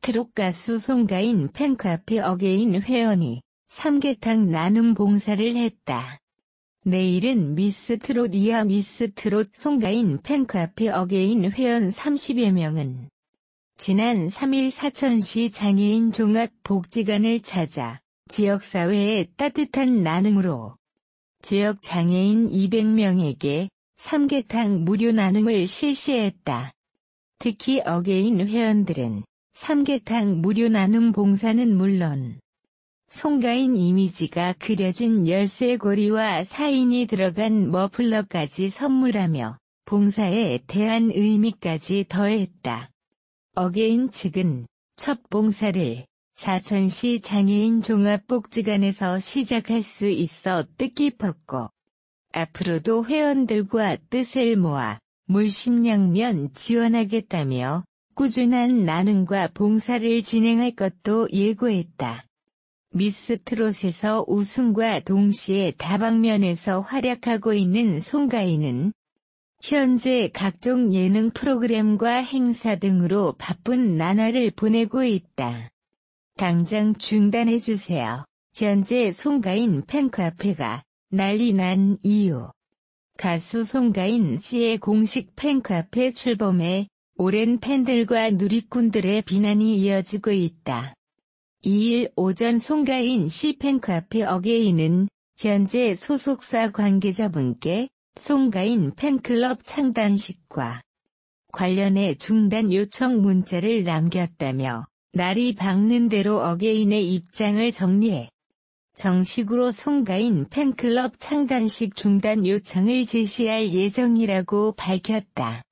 트롯 가수 송가인 팬카페 어게인 회원이 삼계탕 나눔 봉사를 했다. 내일은 미스 트롯 이하 미스 트롯 송가인 팬카페 어게인 회원 30여 명은 지난 3일 사천시 장애인 종합복지관을 찾아 지역사회의 따뜻한 나눔으로 지역 장애인 200명에게 삼계탕 무료 나눔을 실시했다. 특히 어게인 회원들은 삼계탕 무료 나눔 봉사는 물론 송가인 이미지가 그려진 열쇠고리와 사인이 들어간 머플러까지 선물하며 봉사에 대한 의미까지 더했다. 어게인 측은 첫 봉사를 사천시 장애인 종합복지관에서 시작할 수 있어 뜻깊었고 앞으로도 회원들과 뜻을 모아 물심양면 지원하겠다며 꾸준한 나눔과 봉사를 진행할 것도 예고했다. 미스 트롯에서 우승과 동시에 다방면에서 활약하고 있는 송가인은 현재 각종 예능 프로그램과 행사 등으로 바쁜 나날을 보내고 있다. 당장 중단해주세요. 현재 송가인 팬카페가 난리 난 이유. 가수 송가인 씨의 공식 팬카페 출범에 오랜 팬들과 누리꾼들의 비난이 이어지고 있다. 2일 오전 송가인 씨 팬카페 어게인은 현재 소속사 관계자분께 송가인 팬클럽 창단식과 관련해 중단 요청 문자를 남겼다며 날이 밝는 대로 어게인의 입장을 정리해 정식으로 송가인 팬클럽 창단식 중단 요청을 제시할 예정이라고 밝혔다.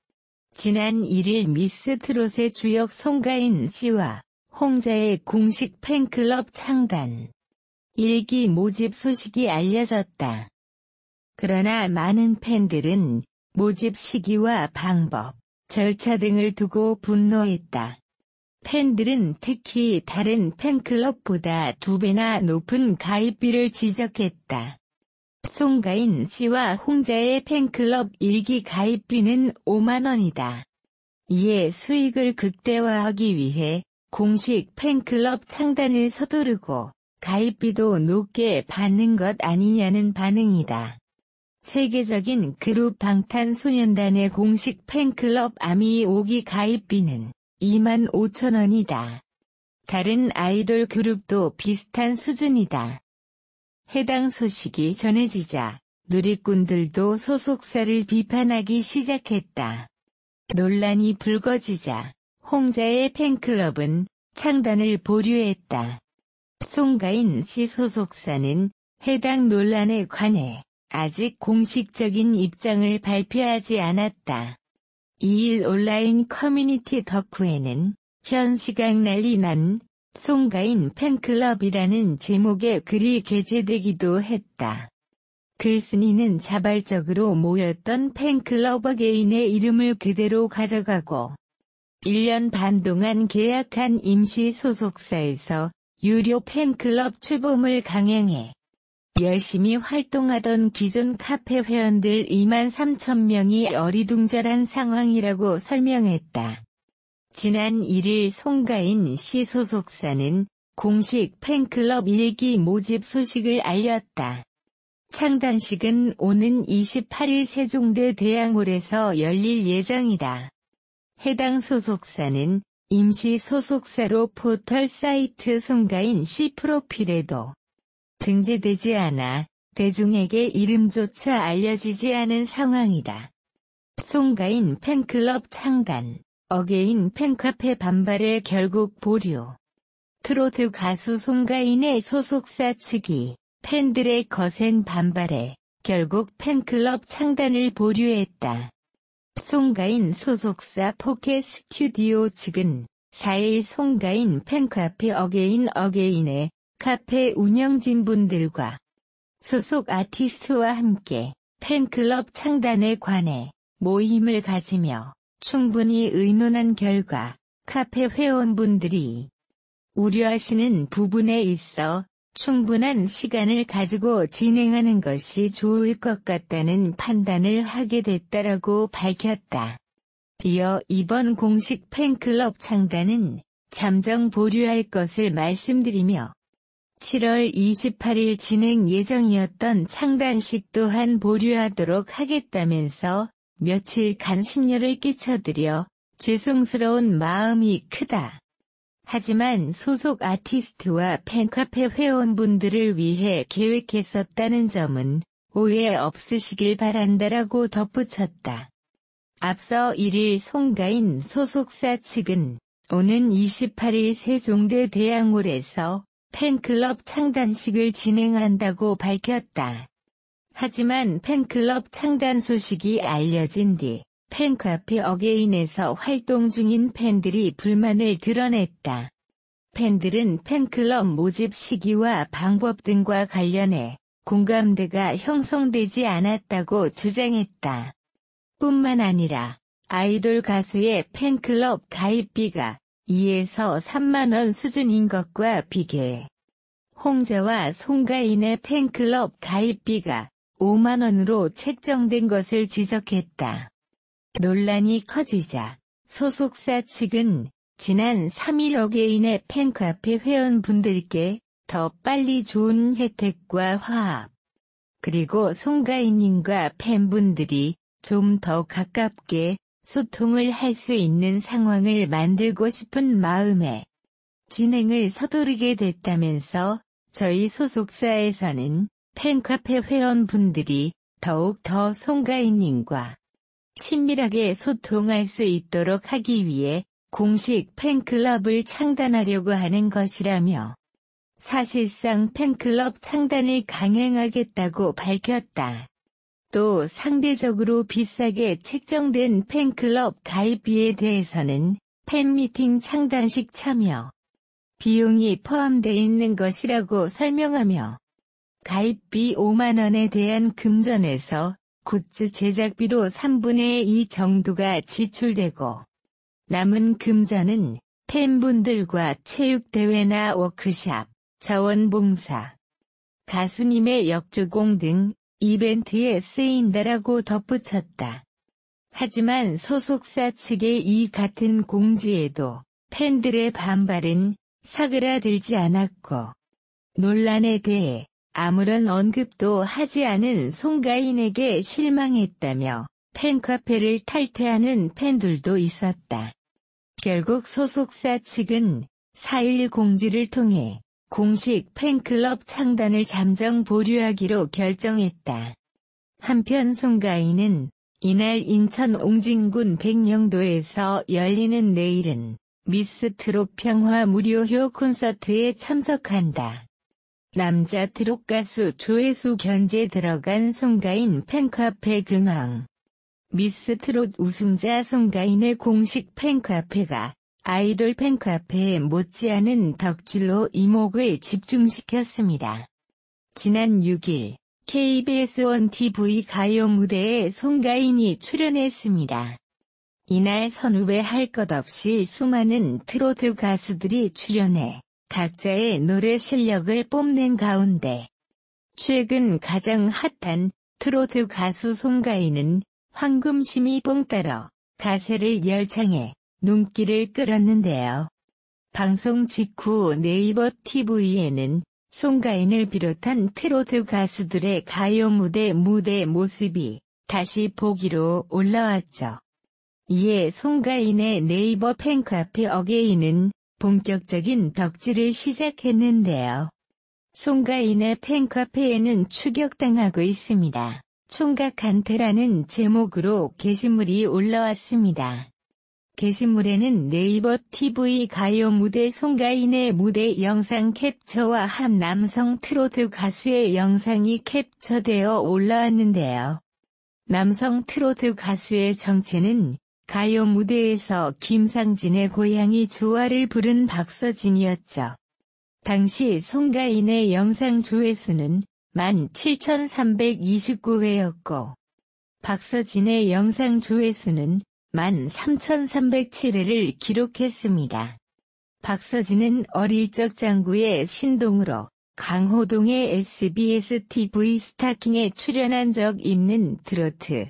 지난 1일 미스 트롯의 주역 송가인 씨와 홍자의 공식 팬클럽 창단 1기 모집 소식이 알려졌다. 그러나 많은 팬들은 모집 시기와 방법, 절차 등을 두고 분노했다. 팬들은 특히 다른 팬클럽보다 2배나 높은 가입비를 지적했다. 송가인 씨와 홍자의 팬클럽 1기 가입비는 5만 원이다. 이에 수익을 극대화하기 위해 공식 팬클럽 창단을 서두르고 가입비도 높게 받는 것 아니냐는 반응이다. 세계적인 그룹 방탄소년단의 공식 팬클럽 아미 5기 가입비는 2만 5천 원이다. 다른 아이돌 그룹도 비슷한 수준이다. 해당 소식이 전해지자 누리꾼들도 소속사를 비판하기 시작했다. 논란이 불거지자 홍자의 팬클럽은 창단을 보류했다. 송가인 씨 소속사는 해당 논란에 관해 아직 공식적인 입장을 발표하지 않았다. 2일 온라인 커뮤니티 덕후에는 현 시각 난리 난 송가인 팬클럽이라는 제목의 글이 게재되기도 했다. 글쓴이는 자발적으로 모였던 팬클럽 어게인의 이름을 그대로 가져가고 1년 반 동안 계약한 임시 소속사에서 유료 팬클럽 출범을 강행해 열심히 활동하던 기존 카페 회원들 2만 3천 명이 어리둥절한 상황이라고 설명했다. 지난 1일 송가인 씨 소속사는 공식 팬클럽 1기 모집 소식을 알렸다. 창단식은 오는 28일 세종대 대양홀에서 열릴 예정이다. 해당 소속사는 임시 소속사로 포털 사이트 송가인 씨 프로필에도 등재되지 않아 대중에게 이름조차 알려지지 않은 상황이다. 송가인 팬클럽 창단, 어게인 팬카페 반발에 결국 보류. 트로트 가수 송가인의 소속사 측이 팬들의 거센 반발에 결국 팬클럽 창단을 보류했다. 송가인 소속사 포켓 스튜디오 측은 4일 송가인 팬카페 어게인의 카페 운영진분들과 소속 아티스트와 함께 팬클럽 창단에 관해 모임을 가지며 충분히 의논한 결과 카페 회원분들이 우려하시는 부분에 있어 충분한 시간을 가지고 진행하는 것이 좋을 것 같다는 판단을 하게 됐다라고 밝혔다. 이어 이번 공식 팬클럽 창단은 잠정 보류할 것을 말씀드리며 7월 28일 진행 예정이었던 창단식 또한 보류하도록 하겠다면서 며칠간 심려를 끼쳐드려 죄송스러운 마음이 크다. 하지만 소속 아티스트와 팬카페 회원분들을 위해 계획했었다는 점은 오해 없으시길 바란다라고 덧붙였다. 앞서 1일 송가인 소속사 측은 오는 28일 세종대 대양홀에서 팬클럽 창단식을 진행한다고 밝혔다. 하지만 팬클럽 창단 소식이 알려진 뒤 팬카페 어게인에서 활동 중인 팬들이 불만을 드러냈다. 팬들은 팬클럽 모집 시기와 방법 등과 관련해 공감대가 형성되지 않았다고 주장했다. 뿐만 아니라 아이돌 가수의 팬클럽 가입비가 2에서 3만 원 수준인 것과 비교해 홍자와 송가인의 팬클럽 가입비가 5만 원으로 책정된 것을 지적했다. 논란이 커지자 소속사 측은 지난 3일 어게인의 팬카페 회원분들께 더 빨리 좋은 혜택과 화합, 그리고 송가인님과 팬분들이 좀 더 가깝게 소통을 할 수 있는 상황을 만들고 싶은 마음에 진행을 서두르게 됐다면서 저희 소속사에서는 팬카페 회원분들이 더욱 더 송가인님과 친밀하게 소통할 수 있도록 하기 위해 공식 팬클럽을 창단하려고 하는 것이라며 사실상 팬클럽 창단을 강행하겠다고 밝혔다. 또 상대적으로 비싸게 책정된 팬클럽 가입비에 대해서는 팬미팅 창단식 참여 비용이 포함되어 있는 것이라고 설명하며 가입비 5만 원에 대한 금전에서 굿즈 제작비로 3분의 2 정도가 지출되고 남은 금전은 팬분들과 체육대회나 워크샵, 자원봉사, 가수님의 역주공 등 이벤트에 쓰인다라고 덧붙였다. 하지만 소속사 측의 이 같은 공지에도 팬들의 반발은 사그라들지 않았고 논란에 대해 아무런 언급도 하지 않은 송가인에게 실망했다며 팬카페를 탈퇴하는 팬들도 있었다. 결국 소속사 측은 4일 공지를 통해 공식 팬클럽 창단을 잠정 보류하기로 결정했다. 한편 송가인은 이날 인천 옹진군 백령도에서 열리는 내일은 미스 트롯 평화 무료효 콘서트에 참석한다. 남자 트롯 가수 조회수 견제 들어간 송가인 팬카페 근황. 미스 트롯 우승자 송가인의 공식 팬카페가 아이돌 팬카페에 못지않은 덕질로 이목을 집중시켰습니다. 지난 6일 KBS 1TV 가요 무대에 송가인이 출연했습니다. 이날 선후배 할 것 없이 수많은 트로트 가수들이 출연해 각자의 노래 실력을 뽐낸 가운데 최근 가장 핫한 트로트 가수 송가인은 황금심이 뽕 따러 가세를 열창해 눈길을 끌었는데요. 방송 직후 네이버 TV에는 송가인을 비롯한 트로트 가수들의 가요 무대 모습이 다시 보기로 올라왔죠. 이에 송가인의 네이버 팬카페 어게인은 본격적인 덕질을 시작했는데요. 송가인의 팬카페에는 추격당하고 있습니다. 총각한테라는 제목으로 게시물이 올라왔습니다. 게시물에는 네이버 TV 가요 무대 송가인의 무대 영상 캡처와 한 남성 트로트 가수의 영상이 캡처되어 올라왔는데요. 남성 트로트 가수의 정체는 가요 무대에서 김상진의 고양이 조화를 부른 박서진이었죠. 당시 송가인의 영상 조회수는 17,329회였고 박서진의 영상 조회수는 13,307회를 기록했습니다. 박서진은 어릴 적 장구의 신동으로 강호동의 SBS TV 스타킹에 출연한 적 있는 트로트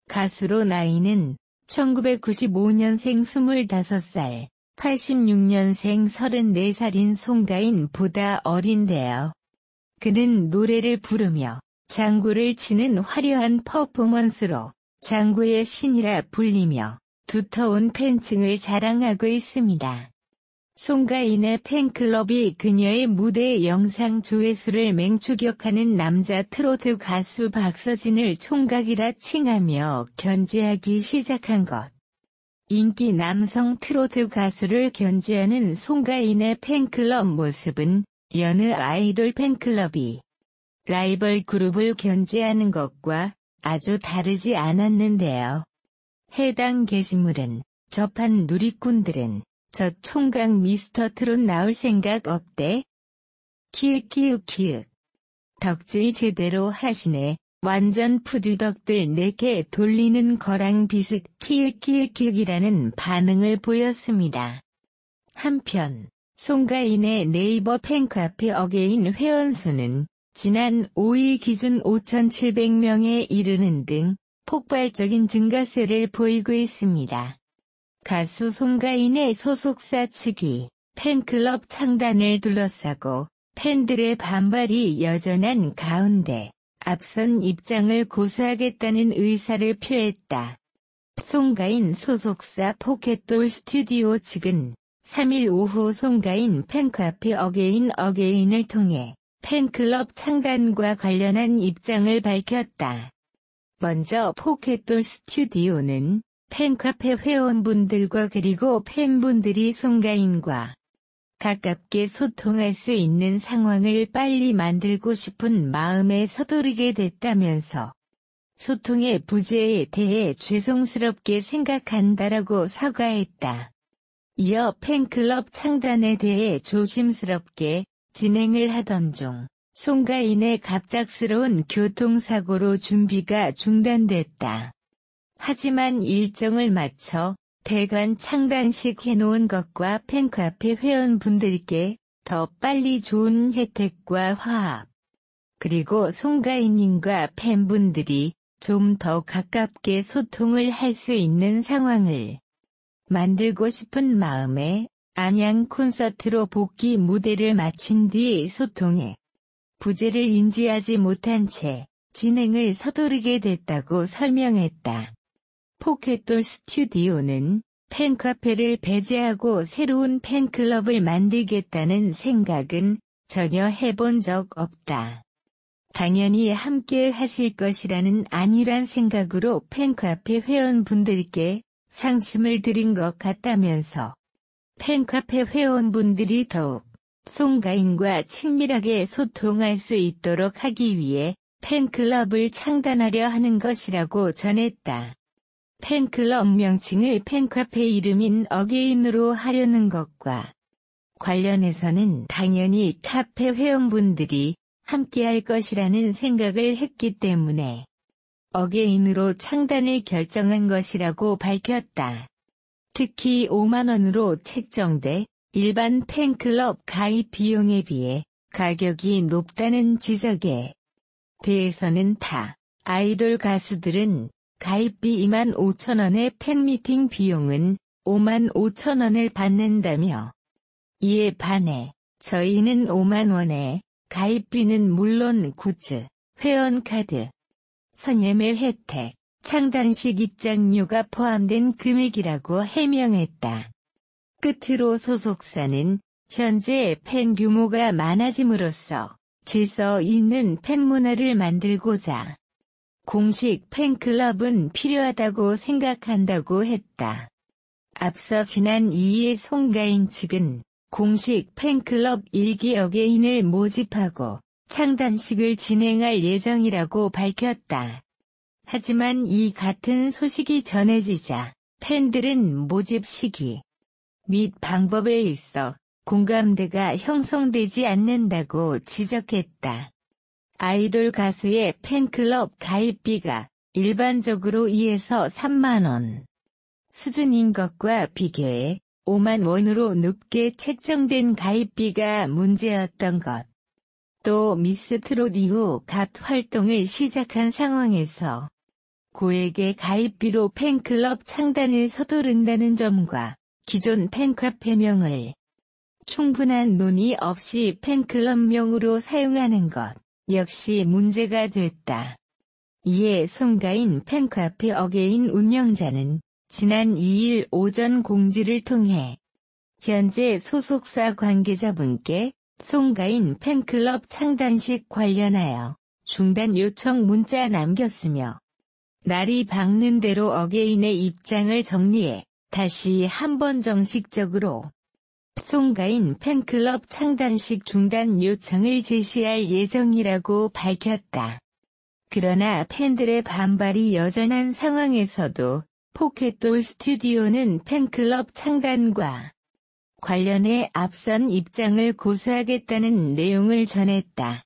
가수로 나이는 1995년생 25살. 86년생 34살인 송가인보다 어린데요. 그는 노래를 부르며 장구를 치는 화려한 퍼포먼스로 장구의 신이라 불리며 두터운 팬층을 자랑하고 있습니다. 송가인의 팬클럽이 그녀의 무대 영상 조회수를 맹추격하는 남자 트로트 가수 박서진을 총각이라 칭하며 견제하기 시작한 것. 인기 남성 트로트 가수를 견제하는 송가인의 팬클럽 모습은 여느 아이돌 팬클럽이 라이벌 그룹을 견제하는 것과 아주 다르지 않았는데요. 해당 게시물은 접한 누리꾼들은 저 총각 미스터 트롯 나올 생각 없대? 키읔키읔키읔. 덕질 제대로 하시네. 완전 푸드덕들 4개 돌리는 거랑 비슷 키읔키읔키읔이라는 반응을 보였습니다. 한편 송가인의 네이버 팬카페 어게인 회원수는 지난 5일 기준 5,700명에 이르는 등 폭발적인 증가세를 보이고 있습니다. 가수 송가인의 소속사 측이 팬클럽 창단을 둘러싸고 팬들의 반발이 여전한 가운데 앞선 입장을 고수하겠다는 의사를 표했다. 송가인 소속사 포켓돌 스튜디오 측은 3일 오후 송가인 팬카페 어게인을 통해 팬클럽 창단과 관련한 입장을 밝혔다. 먼저 포켓돌 스튜디오는 팬카페 회원분들과 그리고 팬분들이 송가인과 가깝게 소통할 수 있는 상황을 빨리 만들고 싶은 마음에 서두르게 됐다면서 소통의 부재에 대해 죄송스럽게 생각한다라고 사과했다. 이어 팬클럽 창단에 대해 조심스럽게 진행을 하던 중 송가인의 갑작스러운 교통사고로 준비가 중단됐다. 하지만 일정을 맞춰 대관 창단식 해놓은 것과 팬카페 회원분들께 더 빨리 좋은 혜택과 화합, 그리고 송가인님과 팬분들이 좀 더 가깝게 소통을 할 수 있는 상황을 만들고 싶은 마음에 안양 콘서트로 복귀 무대를 마친 뒤 소통에 부재를 인지하지 못한 채 진행을 서두르게 됐다고 설명했다. 포켓돌 스튜디오는 팬카페를 배제하고 새로운 팬클럽을 만들겠다는 생각은 전혀 해본 적 없다. 당연히 함께 하실 것이라는 안일한 생각으로 팬카페 회원분들께 상심을 드린 것 같다면서 팬카페 회원분들이 더욱 송가인과 친밀하게 소통할 수 있도록 하기 위해 팬클럽을 창단하려 하는 것이라고 전했다. 팬클럽 명칭을 팬카페 이름인 어게인으로 하려는 것과 관련해서는 당연히 카페 회원분들이 함께할 것이라는 생각을 했기 때문에 어게인으로 창단을 결정한 것이라고 밝혔다. 특히 5만원으로 책정돼 일반 팬클럽 가입 비용에 비해 가격이 높다는 지적에 대해서는 타 아이돌 가수들은 가입비 25,000원의 팬미팅 비용은 55,000원을 받는다며 이에 반해 저희는 5만원에 가입비는 물론 굿즈, 회원카드, 선예매 혜택, 창단식 입장료가 포함된 금액이라고 해명했다. 끝으로 소속사는 현재 팬 규모가 많아짐으로써 질서 있는 팬문화를 만들고자 공식 팬클럽은 필요하다고 생각한다고 했다. 앞서 지난 2일 송가인 측은 공식 팬클럽 1기 어게인을 모집하고 창단식을 진행할 예정이라고 밝혔다. 하지만 이 같은 소식이 전해지자 팬들은 모집 시기 및 방법에 있어 공감대가 형성되지 않는다고 지적했다. 아이돌 가수의 팬클럽 가입비가 일반적으로 2에서 3만원 수준인 것과 비교해 5만 원으로 높게 책정된 가입비가 문제였던 것. 또 미스 트롯 이후 갓 활동을 시작한 상황에서 고액의 가입비로 팬클럽 창단을 서두른다는 점과 기존 팬카페명을 충분한 논의 없이 팬클럽명으로 사용하는 것 역시 문제가 됐다. 이에 송가인 팬카페 어게인 운영자는 지난 2일 오전 공지를 통해 현재 소속사 관계자분께 송가인 팬클럽 창단식 관련하여 중단 요청 문자 남겼으며 날이 밝는 대로 어게인의 입장을 정리해 다시 한번 정식적으로 송가인 팬클럽 창단식 중단 요청을 제시할 예정이라고 밝혔다. 그러나 팬들의 반발이 여전한 상황에서도 포켓돌 스튜디오는 팬클럽 창단과 관련해 앞선 입장을 고수하겠다는 내용을 전했다.